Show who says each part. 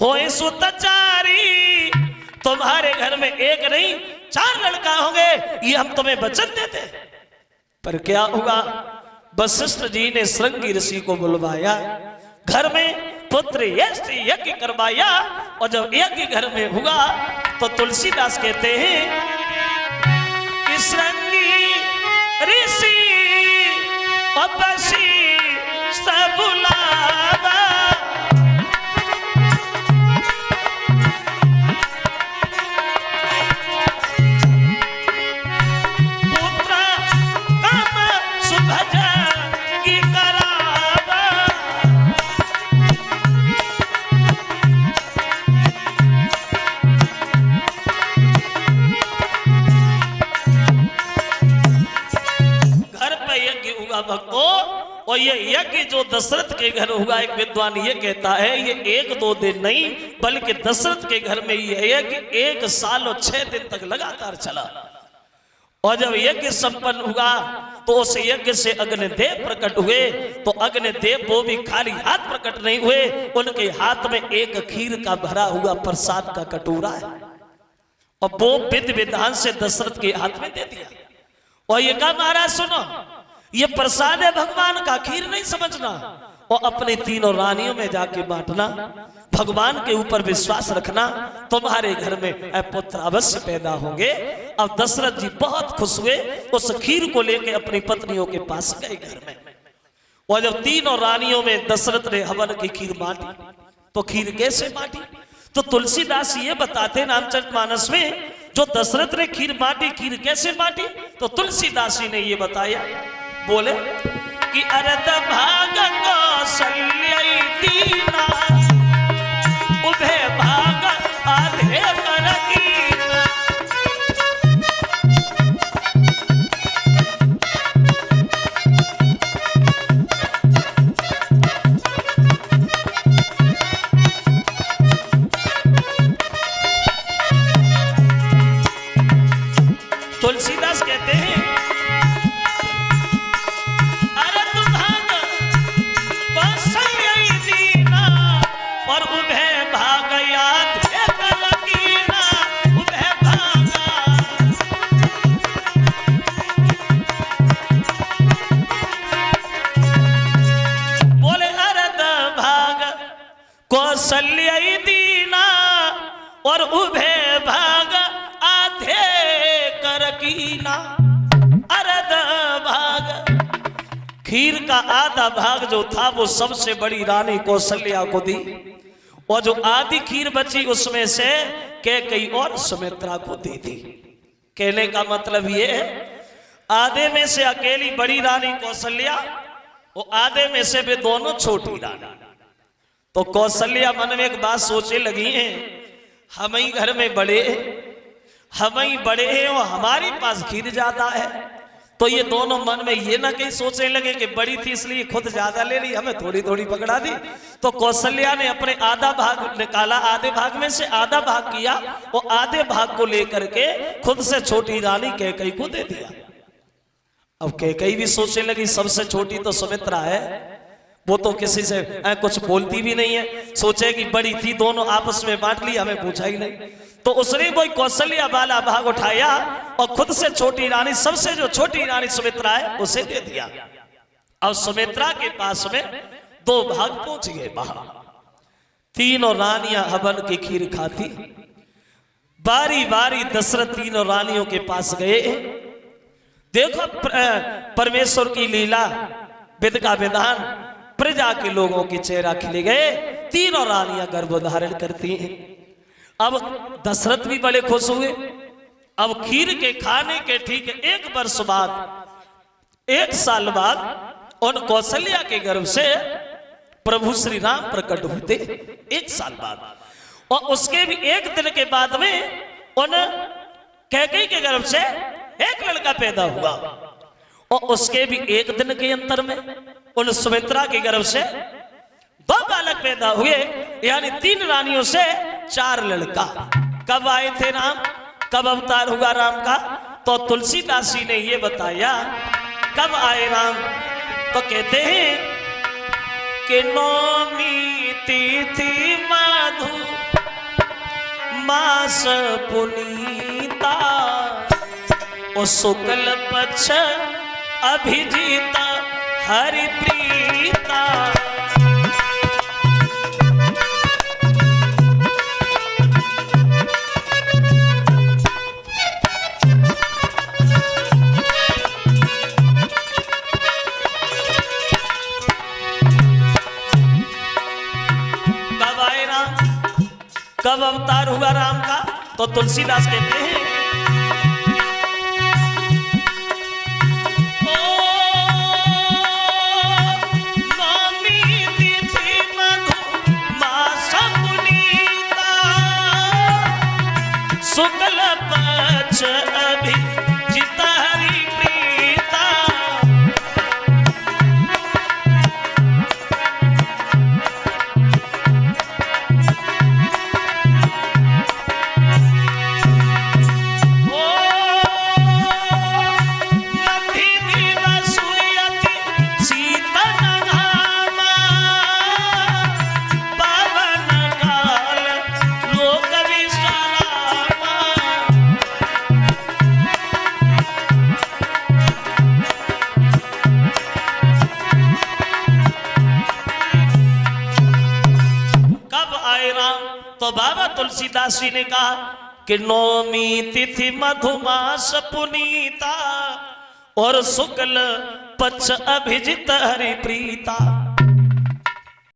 Speaker 1: होए सुतचारी, तुम्हारे घर में एक नहीं 4 लड़का होंगे, ये हम तुम्हें वचन देते। पर क्या हुआ, वशिष्ठ जी ने श्रृंगी ऋषि को बुलवाया, घर में पुत्र यज्ञ करवाया। और जब यज्ञ घर में हुआ तो तुलसीदास कहते हैं कि श्रृंगी ऋषि वशिष्ठ बुलावा, पुत्र काम सुभज की करावा। भक्तों, और ये यज्ञ जो दशरथ के घर हुआ, एक विद्वान ये कहता है ये 1-2 दिन नहीं बल्कि दशरथ के घर में ये यज्ञ 1 साल और 6 दिन तक लगातार चला। और जब यज्ञ संपन्न हुआ तो उस यज्ञ से अग्निदेव प्रकट हुए। तो अग्निदेव वो भी खाली हाथ प्रकट नहीं हुए, उनके हाथ में एक खीर का भरा हुआ प्रसाद का कटोरा है और वो विधि विधान से दशरथ के हाथ में दे दिया। और ये कहा महाराज सुनो, ये प्रसाद है भगवान का, खीर नहीं समझना, और अपने 3 रानियों में जाके बांटना, भगवान के ऊपर विश्वास रखना, तुम्हारे घर में पुत्र अवश्य पैदा होंगे। अब दशरथ जी बहुत खुश हुए, उस खीर को लेके अपनी पत्नियों के पास गए घर में। और जब 3 रानियों में दशरथ ने हवन की खीर बांटी, तो खीर कैसे बांटी, तो तुलसीदास ये बताते रामचरितमानस में, जो दशरथ ने खीर बांटी, खीर कैसे बांटी, तो तुलसीदास जी ने ये बताया, बोले कि अरद भाग कौशल्या दीना, उभे भाग आधे कर कीना। तुलसीदास कहते हैं कौशल्या दीना और उभे भाग आधे कर कीना। अरद भाग, खीर का आधा भाग जो था वो सबसे बड़ी रानी कौशल्या को दी, और जो आधी खीर बची उसमें से कैकेयी और सुमित्रा को दी थी। कहने का मतलब ये है, आधे में से अकेली बड़ी रानी कौशल्या, और आधे में से वे दोनों छोटी रानी। तो कौशल्या मन में एक बात सोचे लगी है, हम ही घर में बड़े हैं और हमारे पास खीर ज्यादा है। तो ये दोनों मन में ये ना कहीं सोचने लगे कि बड़ी थी इसलिए खुद ज्यादा ले ली, हमें थोड़ी थोड़ी पकड़ा दी। तो कौशल्या ने अपने आधा भाग निकाला, आधे भाग में से आधा भाग किया, और आधे भाग को लेकर के खुद से छोटी रानी कैकेयी को दे दिया। अब कैकेयी भी सोचने लगी सबसे छोटी तो सुमित्रा है, वो तो किसी से कुछ बोलती भी नहीं है, सोचेगी बड़ी थी, दोनों आपस में बांट ली, हमें पूछा ही नहीं। तो उसने कोई कौशल्या वाला भाग उठाया और खुद से छोटी रानी, सबसे जो छोटी रानी सुमित्रा है उसे दे दिया। अब सुमित्रा के पास में 2 भाग पहुंच गए बाहर। 3 रानियां हवन की खीर खाती, बारी बारी दशरथ 3 रानियों के पास गए। देखो परमेश्वर की लीला, विधि का विधान, प्रजा के लोगों के चेहरा खिले गए। 3 रानियां गर्भ धारण करती हैं। अब दशरथ भी बड़े खुश हुए। अब खीर के खाने के ठीक 1 वर्ष बाद, 1 साल बाद उन कौशल्या के गर्भ से प्रभु श्री राम प्रकट होते। 1 साल बाद, और उसके भी 1 दिन के बाद में उन कैकेयी के गर्भ से 1 लड़का पैदा हुआ, और उसके भी 1 दिन के अंतर में उन सुमित्रा के गर्भ से 2 बालक पैदा हुए, यानी 3 रानियों से 4 लड़का। कब आए थे राम, कब अवतार हुआ राम का, तो तुलसीदास जी ने ये बताया कब आए राम। तो कहते हैं कि नौमी तिथि मधु मास पुनीता ओ शुक्ल पक्ष अभिजीता हरि प्रीता। कब अवतार हुआ राम का? तो तुलसीदास कहते हैं नवमी तिथि मधुमास पुनीता शुक्ल पक्ष अभिजीत हरि प्रीता। तो बाबा तुलसीदास जी ने कहा कि नौमी तिथि मधुमास पुनीता और शुक्ल पक्ष अभिजित हरि प्रीता।